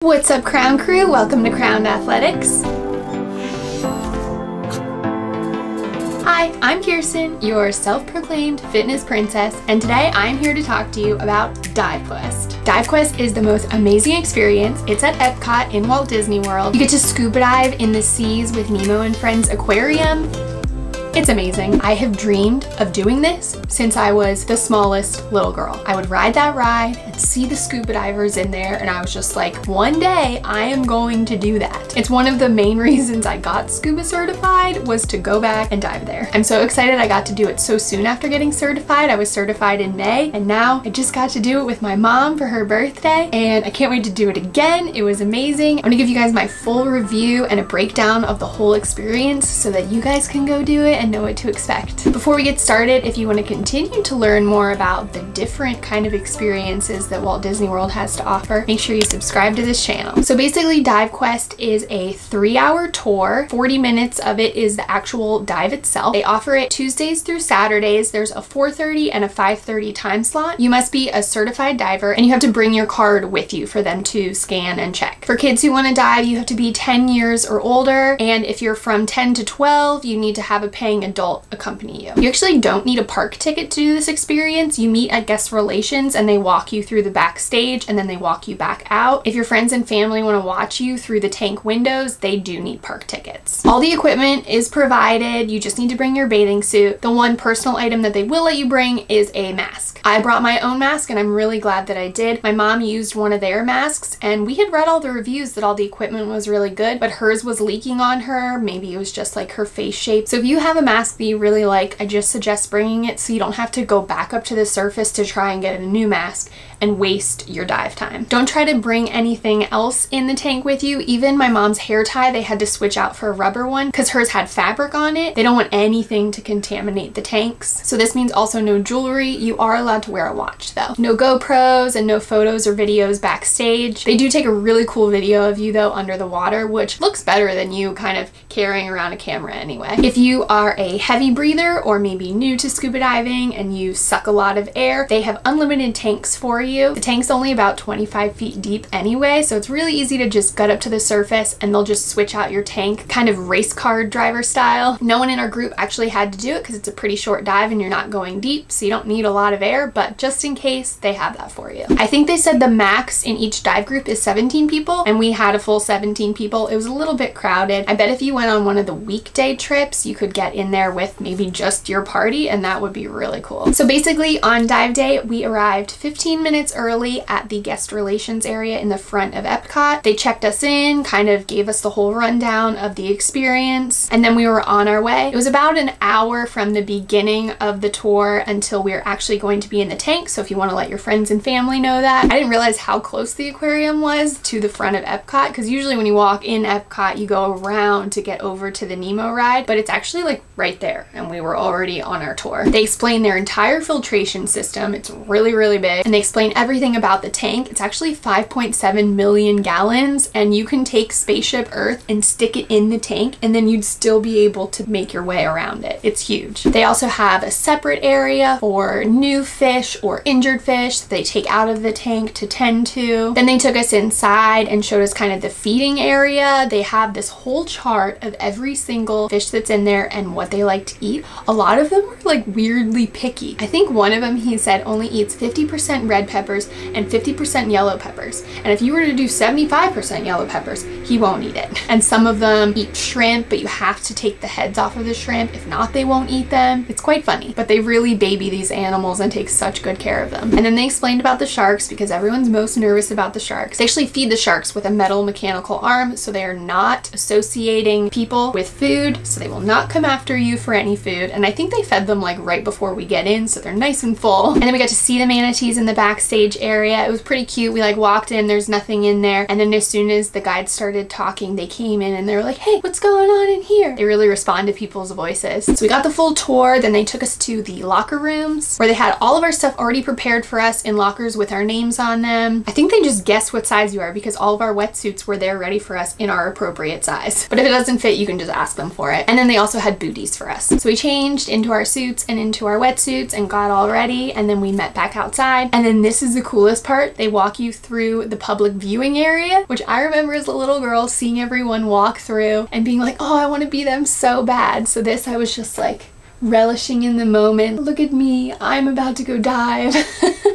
What's up, Crown Crew? Welcome to Crowned Athletics. Hi, I'm Kirsten, your self-proclaimed fitness princess, and today I'm here to talk to you about DiveQuest. DiveQuest is the most amazing experience. It's at Epcot in Walt Disney World. You get to scuba dive in the seas with Nemo and Friends Aquarium. It's amazing. I have dreamed of doing this since I was the smallest little girl. I would ride that ride and see the scuba divers in there, and I was just like, one day I am going to do that. It's one of the main reasons I got scuba certified, was to go back and dive there. I'm so excited I got to do it so soon after getting certified. I was certified in May, and now I just got to do it with my mom for her birthday, and I can't wait to do it again. It was amazing. I'm gonna give you guys my full review and a breakdown of the whole experience so that you guys can go do it and know what to expect. Before we get started, if you want to continue to learn more about the different kind of experiences that Walt Disney World has to offer, make sure you subscribe to this channel. So basically, DiveQuest is a 3-hour tour. 40 minutes of it is the actual dive itself. They offer it Tuesdays through Saturdays. There's a 4:30 and a 5:30 time slot. You must be a certified diver, and you have to bring your card with you for them to scan and check. For kids who want to dive, you have to be 10 years or older, and if you're from 10 to 12, you need to have a paying adult accompany you. You actually don't need a park ticket to do this experience. You meet at guest relations and they walk you through the backstage and then they walk you back out. If your friends and family want to watch you through the tank windows, they do need park tickets. All the equipment is provided. You just need to bring your bathing suit. The one personal item that they will let you bring is a mask. I brought my own mask and I'm really glad that I did. My mom used one of their masks, and we had read all the reviews that all the equipment was really good, but hers was leaking on her. Maybe it was just like her face shape. So if you have a mask that you really like, I just suggest bringing it so you don't have to go back up to the surface to try and get a new mask and waste your dive time. Don't try to bring anything else in the tank with you. Even my mom's hair tie, they had to switch out for a rubber one because hers had fabric on it. They don't want anything to contaminate the tanks. So this means also no jewelry. You are allowed to wear a watch though. No GoPros and no photos or videos backstage. They do take a really cool video of you though under the water, which looks better than you kind of carrying around a camera anyway. If you are a heavy breather or maybe new to scuba diving and you suck a lot of air, they have unlimited tanks for you. The tank's only about 25 feet deep anyway, so it's really easy to just gut up to the surface and they'll just switch out your tank, kind of race car driver style. No one in our group actually had to do it because it's a pretty short dive and you're not going deep, so you don't need a lot of air, but just in case, they have that for you. I think they said the max in each dive group is 17 people, and we had a full 17 people. It was a little bit crowded. I bet if you went on one of the weekday trips, you could get in there with maybe just your party, and that would be really cool. So basically, on dive day, we arrived 15 minutes early at the guest relations area in the front of Epcot. They checked us in, kind of gave us the whole rundown of the experience, and then we were on our way. It was about an hour from the beginning of the tour until we were actually going to be in the tank, so if you want to let your friends and family know that. I didn't realize how close the aquarium was to the front of Epcot, because usually when you walk in Epcot, you go around to get over to the Nemo ride, but it's actually like right there, and we were already on our tour. They explain their entire filtration system. It's really, really big, and they explain everything about the tank. It's actually 5.7 million gallons, and you can take Spaceship Earth and stick it in the tank, and then you'd still be able to make your way around it. It's huge. They also have a separate area for new fish or injured fish that they take out of the tank to tend to. Then they took us inside and showed us kind of the feeding area. They have this whole chart of every single fish that's in there and what they like to eat. A lot of them are like weirdly picky. I think one of them, he said, only eats 50% red peppers and 50% yellow peppers. And if you were to do 75% yellow peppers, he won't eat it. And some of them eat shrimp, but you have to take the heads off of the shrimp. If not, they won't eat them. It's quite funny, but they really baby these animals and take such good care of them. And then they explained about the sharks, because everyone's most nervous about the sharks. They actually feed the sharks with a metal mechanical arm, so they are not associating people with food, so they will not come after you for any food. And I think they fed them like right before we get in, so they're nice and full. And then we got to see the manatees in the backstage area. It was pretty cute. We like walked in, there's nothing in there, and then as soon as the guides started talking, they came in and they were like, hey, what's going on in here? They really respond to people's voices. So we got the full tour. Then they took us to the locker rooms where they had all of our stuff already prepared for us in lockers with our names on them. I think they just guessed what size you are because all of our wetsuits were there ready for us in our appropriate size. But if it doesn't fit, you can just ask them for it. And then they also had booties for us. So we changed into our suits and into our wetsuits and got all ready, and then we met back outside. And then this is the coolest part. They walk you through the public viewing area, which I remember as a little girl seeing everyone walk through and being like, oh, I want to be them so bad. So this, I was just like relishing in the moment. Look at me, I'm about to go dive.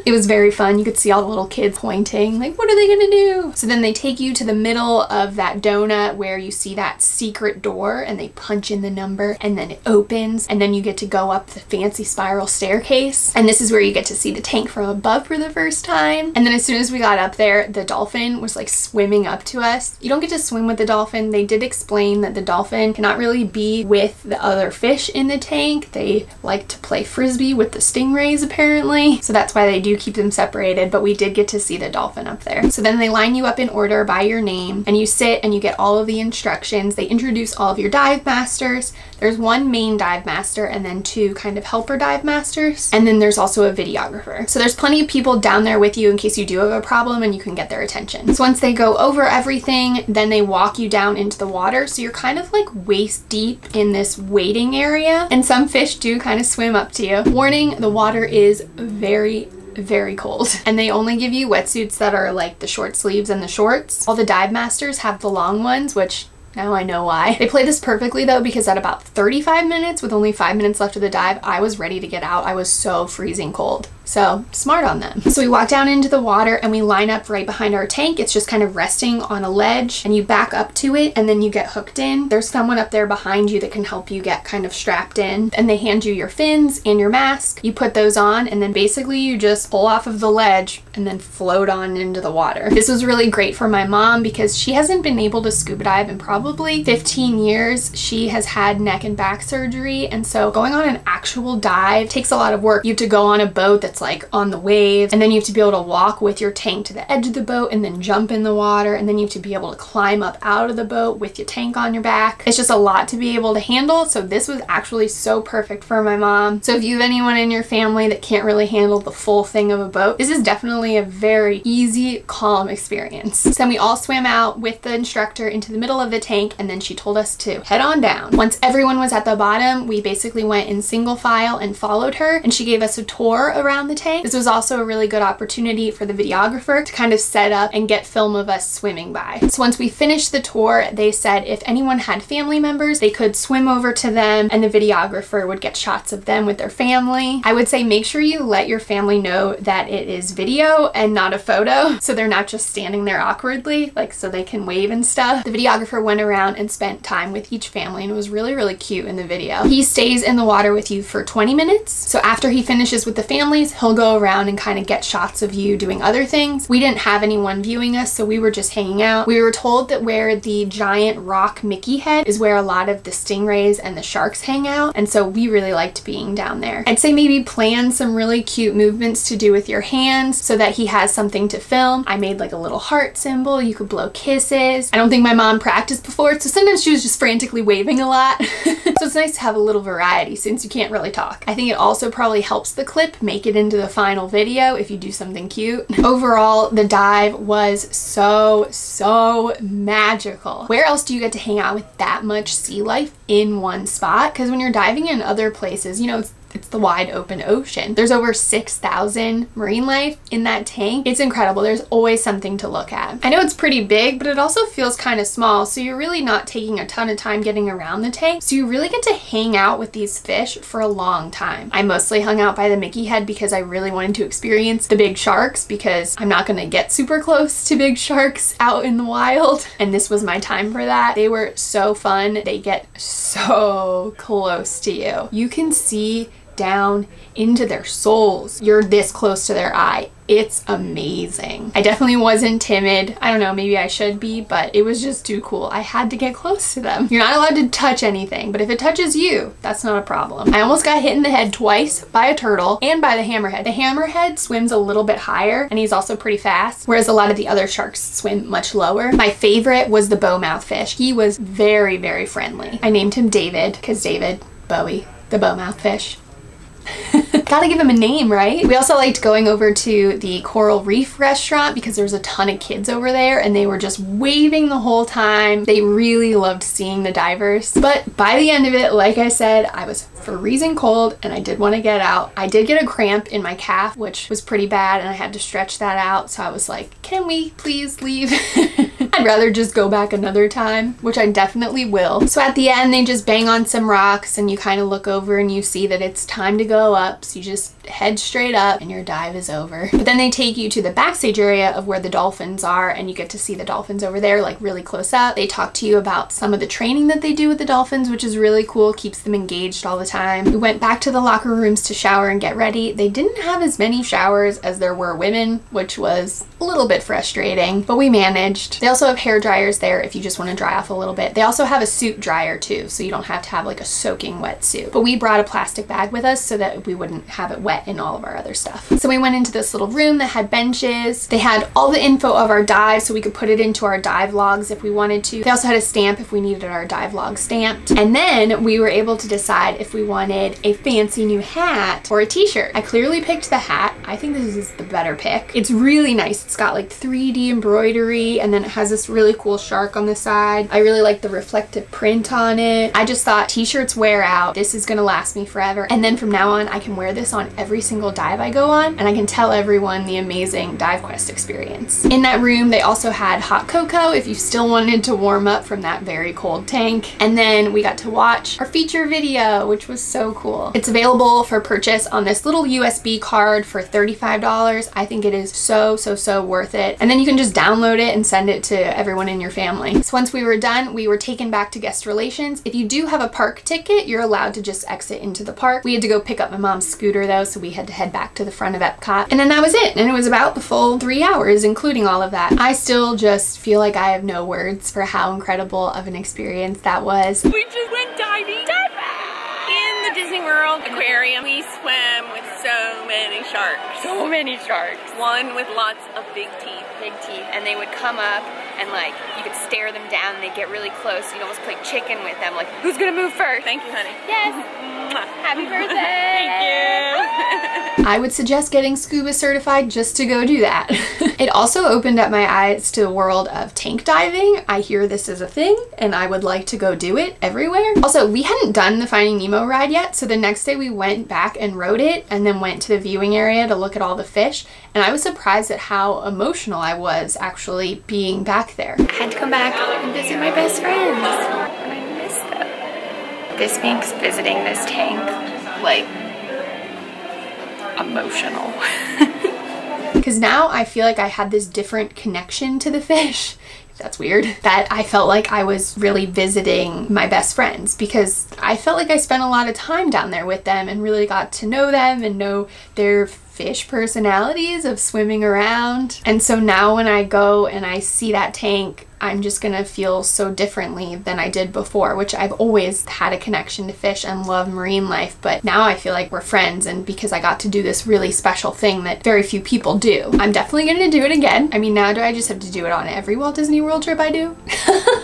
It was very fun. You could see all the little kids pointing, like, what are they gonna do? So then they take you to the middle of that donut where you see that secret door, and they punch in the number and then it opens, and then you get to go up the fancy spiral staircase. And this is where you get to see the tank from above for the first time. And then as soon as we got up there, the dolphin was like swimming up to us. You don't get to swim with the dolphin. They did explain that the dolphin cannot really be with the other fish in the tank. They like to play frisbee with the stingrays apparently. So that's why they do keep them separated, but we did get to see the dolphin up there. So then they line you up in order by your name, and you sit and you get all of the instructions. They introduce all of your dive masters. There's one main dive master and then two kind of helper dive masters. And then there's also a videographer. So there's plenty of people down there with you in case you do have a problem, and you can get their attention. So once they go over everything, then they walk you down into the water. So you're kind of like waist deep in this waiting area, and some fish do kind of swim up to you. Warning, the water is very cold, and they only give you wetsuits that are like the short sleeves and the shorts. All the dive masters have the long ones, which now I know why. They play this perfectly though, because at about 35 minutes, with only 5 minutes left of the dive, I was ready to get out. I was so freezing cold. So smart on them. So we walk down into the water and we line up right behind our tank. It's just kind of resting on a ledge, and you back up to it and then you get hooked in. There's someone up there behind you that can help you get kind of strapped in, and they hand you your fins and your mask. You put those on, and then basically you just pull off of the ledge and then float on into the water. This was really great for my mom because she hasn't been able to scuba dive in probably 15 years. She has had neck and back surgery, and so going on an actual dive takes a lot of work. You have to go on a boat that's like on the waves, and then you have to be able to walk with your tank to the edge of the boat and then jump in the water, and then you have to be able to climb up out of the boat with your tank on your back. It's just a lot to be able to handle, so this was actually so perfect for my mom. So if you have anyone in your family that can't really handle the full thing of a boat, this is definitely a very easy, calm experience. So then we all swam out with the instructor into the middle of the tank, and then she told us to head on down. Once everyone was at the bottom, we basically went in single file and followed her, and she gave us a tour around the tank. This was also a really good opportunity for the videographer to kind of set up and get film of us swimming by. So once we finished the tour, they said if anyone had family members, they could swim over to them and the videographer would get shots of them with their family. I would say make sure you let your family know that it is video and not a photo, so they're not just standing there awkwardly, like so they can wave and stuff. The videographer went around and spent time with each family, and it was really cute in the video. He stays in the water with you for 20 minutes. So after he finishes with the families, he'll go around and kind of get shots of you doing other things. We didn't have anyone viewing us, so we were just hanging out. We were told that where the giant rock Mickey head is where a lot of the stingrays and the sharks hang out, and so we really liked being down there. I'd say maybe plan some really cute movements to do with your hands so that he has something to film. I made like a little heart symbol. You could blow kisses. I don't think my mom practiced before, so sometimes she was just frantically waving a lot. So it's nice to have a little variety since you can't really talk. I think it also probably helps the clip make it into the final video if you do something cute. Overall, the dive was so magical. Where else do you get to hang out with that much sea life in one spot? Because when you're diving in other places, you know, it's the wide open ocean. There's over 6,000 marine life in that tank. It's incredible. There's always something to look at. I know it's pretty big, but it also feels kind of small, so you're really not taking a ton of time getting around the tank. So you really get to hang out with these fish for a long time. I mostly hung out by the Mickey head because I really wanted to experience the big sharks, because I'm not gonna get super close to big sharks out in the wild. And this was my time for that. They were so fun. They get so close to you. You can see down into their souls. You're this close to their eye. It's amazing. I definitely wasn't timid. I don't know, maybe I should be, but it was just too cool. I had to get close to them. You're not allowed to touch anything, but if it touches you, that's not a problem. I almost got hit in the head twice by a turtle and by the hammerhead. The hammerhead swims a little bit higher, and he's also pretty fast, whereas a lot of the other sharks swim much lower. My favorite was the bowmouth fish. He was very friendly. I named him David because David Bowie, the bowmouth fish. Gotta give him a name, right? We also liked going over to the Coral Reef restaurant because there was a ton of kids over there and they were just waving the whole time. They really loved seeing the divers. But by the end of it, like I said, I was freezing cold and I did want to get out. I did get a cramp in my calf, which was pretty bad, and I had to stretch that out. So I was like, can we please leave? I'd rather just go back another time, which I definitely will. So at the end, they just bang on some rocks and you kind of look over and you see that it's time to go up. So you just head straight up and your dive is over. But then they take you to the backstage area of where the dolphins are and you get to see the dolphins over there like really close up. They talk to you about some of the training that they do with the dolphins, which is really cool, keeps them engaged all the time. We went back to the locker rooms to shower and get ready. They didn't have as many showers as there were women, which was a little bit frustrating, but we managed. They also have hair dryers there if you just want to dry off a little bit. They also have a suit dryer too, so you don't have to have like a soaking wet suit. But we brought a plastic bag with us so that we wouldn't have it wet in all of our other stuff. So we went into this little room that had benches. They had all the info of our dive so we could put it into our dive logs if we wanted to. They also had a stamp if we needed our dive log stamped. And then we were able to decide if we wanted a fancy new hat or a t-shirt. I clearly picked the hat. I think this is the better pick. It's really nice. It's got like 3D embroidery and then it has this really cool shark on the side. I really like the reflective print on it. I just thought t-shirts wear out. This is gonna last me forever. And then from now on, I can wear this on every single dive I go on and I can tell everyone the amazing DiveQuest experience. In that room, they also had hot cocoa if you still wanted to warm up from that very cold tank. And then we got to watch our feature video, which was so cool. It's available for purchase on this little USB card for $35. I think it is so worth it. And then you can just download it and send it to everyone in your family. So once we were done, we were taken back to guest relations. If you do have a park ticket, you're allowed to just exit into the park. We had to go pick up my mom's scooter though, so we had to head back to the front of Epcot. And then that was it. And it was about the full 3 hours, including all of that. I still just feel like I have no words for how incredible of an experience that was. We just went diving in the Disney World aquarium. We swam with so many sharks. So many sharks. One with lots of big teeth. And they would come up and like you could stare them down and they'd get really close. You'd almost play chicken with them, like who's gonna move first? Thank you, honey. Yes. Happy birthday. Thank you. I would suggest getting scuba certified just to go do that. It also opened up my eyes to the world of tank diving. I hear this is a thing and I would like to go do it everywhere. Also, we hadn't done the Finding Nemo ride yet, so the next day we went back and rode it and then went to the viewing area to look at all the fish, and I was surprised at how emotional I was actually being back there. I had to come back and visit my best friends and I miss them. This makes visiting this tank like emotional. Because now I feel like I had this different connection to the fish. That's weird. That I felt like I was really visiting my best friends because I felt like I spent a lot of time down there with them and really got to know them and know their fish personalities of swimming around. And so now when I go and I see that tank, I'm just gonna feel so differently than I did before, which I've always had a connection to fish and love marine life, but now I feel like we're friends, and because I got to do this really special thing that very few people do. I'm definitely gonna do it again. I mean, now do I just have to do it on every Walt Disney World trip I do?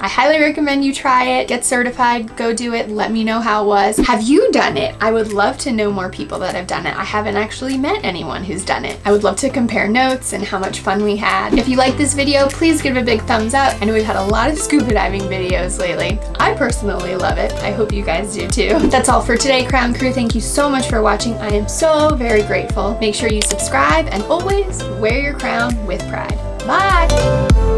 I highly recommend you try it, get certified, go do it, let me know how it was. Have you done it? I would love to know more people that have done it. I haven't actually met anyone who's done it. I would love to compare notes and how much fun we had. If you like this video, please give it a big thumbs up. I know we've had a lot of scuba diving videos lately. I personally love it. I hope you guys do too. That's all for today, Crown Crew. Thank you so much for watching. I am so very grateful. Make sure you subscribe and always wear your crown with pride. Bye!